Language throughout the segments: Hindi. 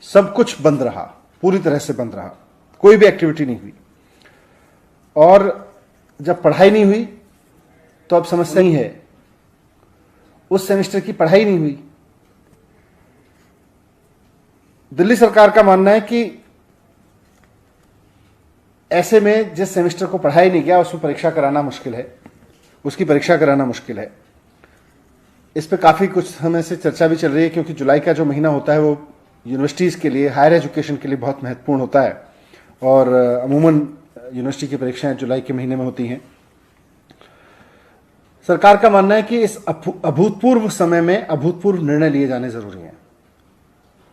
सब कुछ बंद रहा, पूरी तरह से बंद रहा, कोई भी एक्टिविटी नहीं हुई। और जब पढ़ाई नहीं हुई तो अब समस्या ही है, उस सेमेस्टर की पढ़ाई नहीं हुई। दिल्ली सरकार का मानना है कि ऐसे में जिस सेमेस्टर को पढ़ाई नहीं गया उसमें परीक्षा कराना मुश्किल है, उसकी परीक्षा कराना मुश्किल है। इस पर काफ़ी कुछ समय से चर्चा भी चल रही है, क्योंकि जुलाई का जो महीना होता है वो यूनिवर्सिटीज़ के लिए, हायर एजुकेशन के लिए बहुत महत्वपूर्ण होता है। और अमूमन यूनिवर्सिटी की परीक्षाएं जुलाई के महीने में होती हैं। सरकार का मानना है कि इस अभूतपूर्व समय में अभूतपूर्व निर्णय लिए जाने जरूरी हैं।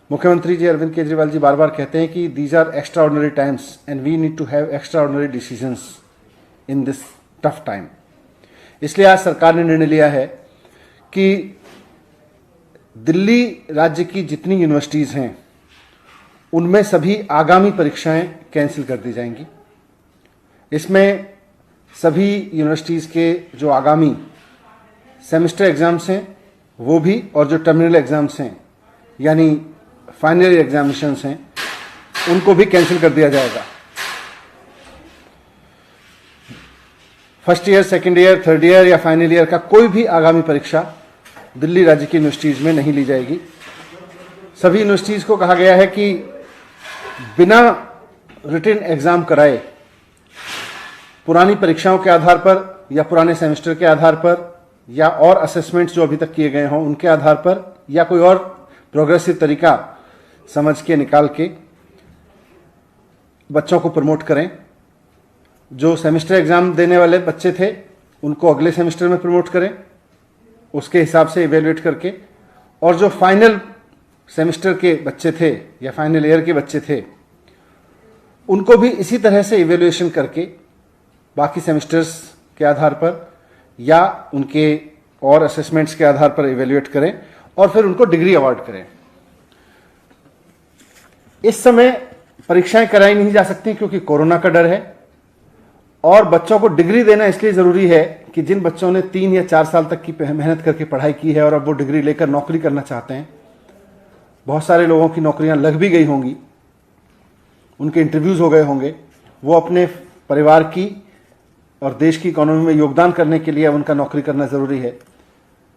मुख्यमंत्री जी अरविंद केजरीवाल जी बार बार कहते हैं कि these are extraordinary times and we need to have extraordinary decisions in this tough time. इसलिए आज सरकार ने निर्णय लिया है कि दिल्ली राज्य की जितनी यूनिवर्सिटीज़ हैं उनमें सभी आगामी परीक्षाएं कैंसिल कर दी जाएंगी। इसमें सभी यूनिवर्सिटीज़ के जो आगामी सेमेस्टर एग्ज़ाम्स हैं वो भी, और जो टर्मिनल एग्ज़ाम्स हैं यानी फाइनल ईयर एग्जामिनेशंस हैं उनको भी कैंसिल कर दिया जाएगा। First year, second year, third year या फाइनल ईयर का कोई भी आगामी परीक्षा दिल्ली राज्य की यूनिवर्सिटीज़ में नहीं ली जाएगी। सभी यूनिवर्सिटीज़ को कहा गया है कि बिना रिटन एग्ज़ाम कराए, पुरानी परीक्षाओं के आधार पर या पुराने सेमेस्टर के आधार पर या और असेसमेंट्स जो अभी तक किए गए हों उनके आधार पर या कोई और प्रोग्रेसिव तरीका समझ के निकाल के बच्चों को प्रमोट करें। जो सेमेस्टर एग्ज़ाम देने वाले बच्चे थे उनको अगले सेमेस्टर में प्रमोट करें, उसके हिसाब से इवेल्युएट करके। और जो फाइनल सेमेस्टर के बच्चे थे या फाइनल ईयर के बच्चे थे उनको भी इसी तरह से इवेल्युएशन करके बाकी सेमेस्टर्स के आधार पर या उनके और असेसमेंट्स के आधार पर इवेल्युएट करें और फिर उनको डिग्री अवार्ड करें। इस समय परीक्षाएं कराई नहीं जा सकती क्योंकि कोरोना का डर है, और बच्चों को डिग्री देना इसलिए ज़रूरी है कि जिन बच्चों ने 3 या 4 साल तक की मेहनत करके पढ़ाई की है और अब वो डिग्री लेकर नौकरी करना चाहते हैं, बहुत सारे लोगों की नौकरियां लग भी गई होंगी, उनके इंटरव्यूज़ हो गए होंगे, वो अपने परिवार की और देश की इकोनॉमी में योगदान करने के लिए उनका नौकरी करना ज़रूरी है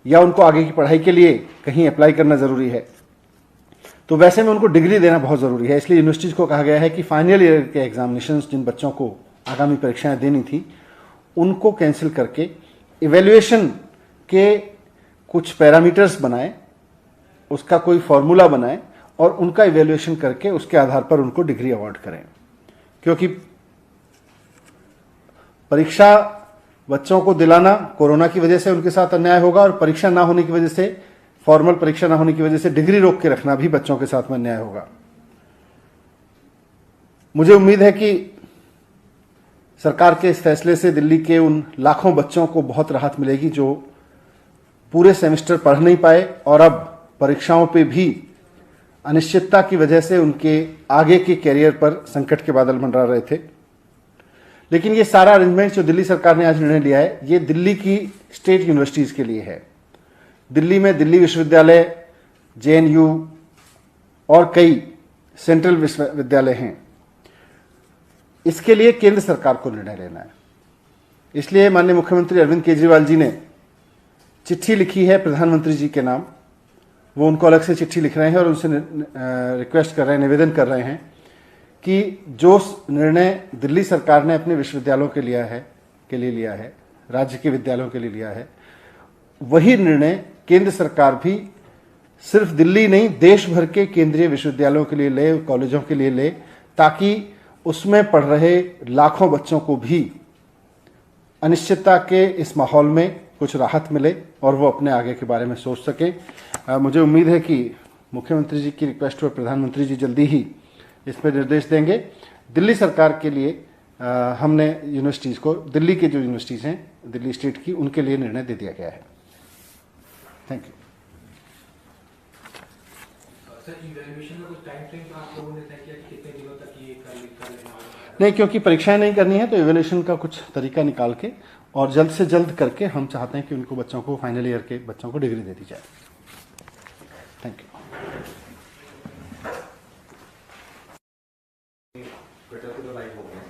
या उनको आगे की पढ़ाई के लिए कहीं अप्लाई करना ज़रूरी है। तो वैसे में उनको डिग्री देना बहुत ज़रूरी है। इसलिए यूनिवर्सिटीज़ को कहा गया है कि फाइनल ईयर के एग्जामिनेशंस जिन बच्चों को आगामी परीक्षाएं देनी थी उनको कैंसिल करके इवेल्युएशन के कुछ पैरामीटर्स बनाएं, उसका कोई फॉर्मूला बनाएं और उनका इवेल्युएशन करके उसके आधार पर उनको डिग्री अवार्ड करें। क्योंकि परीक्षा बच्चों को दिलाना कोरोना की वजह से उनके साथ अन्याय होगा, और परीक्षा ना होने की वजह से, फॉर्मल परीक्षा ना होने की वजह से डिग्री रोक के रखना भी बच्चों के साथ में अन्याय होगा। मुझे उम्मीद है कि सरकार के इस फैसले से दिल्ली के उन लाखों बच्चों को बहुत राहत मिलेगी जो पूरे सेमेस्टर पढ़ नहीं पाए और अब परीक्षाओं पे भी अनिश्चितता की वजह से उनके आगे के कैरियर पर संकट के बादल मंडरा रहे थे। लेकिन ये सारा अरेंजमेंट जो दिल्ली सरकार ने आज निर्णय लिया है ये दिल्ली की स्टेट यूनिवर्सिटीज़ के लिए है। दिल्ली में दिल्ली विश्वविद्यालय, जेएनयू और कई सेंट्रल विश्वविद्यालय हैं। इसके लिए केंद्र सरकार को निर्णय लेना है। इसलिए माननीय मुख्यमंत्री अरविंद केजरीवाल जी ने चिट्ठी लिखी है प्रधानमंत्री जी के नाम। वो उनको अलग से चिट्ठी लिख रहे हैं और उनसे रिक्वेस्ट कर रहे हैं, निवेदन कर रहे हैं कि जो निर्णय दिल्ली सरकार ने अपने विश्वविद्यालयों के लिए लिया है, राज्य के विद्यालयों के लिए लिया है, वही निर्णय केंद्र सरकार भी सिर्फ दिल्ली नहीं देश भर के केंद्रीय विश्वविद्यालयों के लिए ले, कॉलेजों के लिए ले, ताकि उसमें पढ़ रहे लाखों बच्चों को भी अनिश्चितता के इस माहौल में कुछ राहत मिले और वो अपने आगे के बारे में सोच सकें। मुझे उम्मीद है कि मुख्यमंत्री जी की रिक्वेस्ट पर प्रधानमंत्री जी जल्दी ही इस पर निर्देश देंगे। दिल्ली सरकार के लिए हमने यूनिवर्सिटीज़ को, दिल्ली के जो यूनिवर्सिटीज़ हैं दिल्ली स्टेट की, उनके लिए निर्णय दे दिया गया है। Thank you. नहीं, क्योंकि परीक्षाएं नहीं करनी है तो इवैल्यूएशन का कुछ तरीका निकाल के और जल्द से जल्द करके हम चाहते हैं कि उनको बच्चों को, फाइनल ईयर के बच्चों को डिग्री दे दी जाए। Thank you. ट्विटर पे तो लाइव हो गया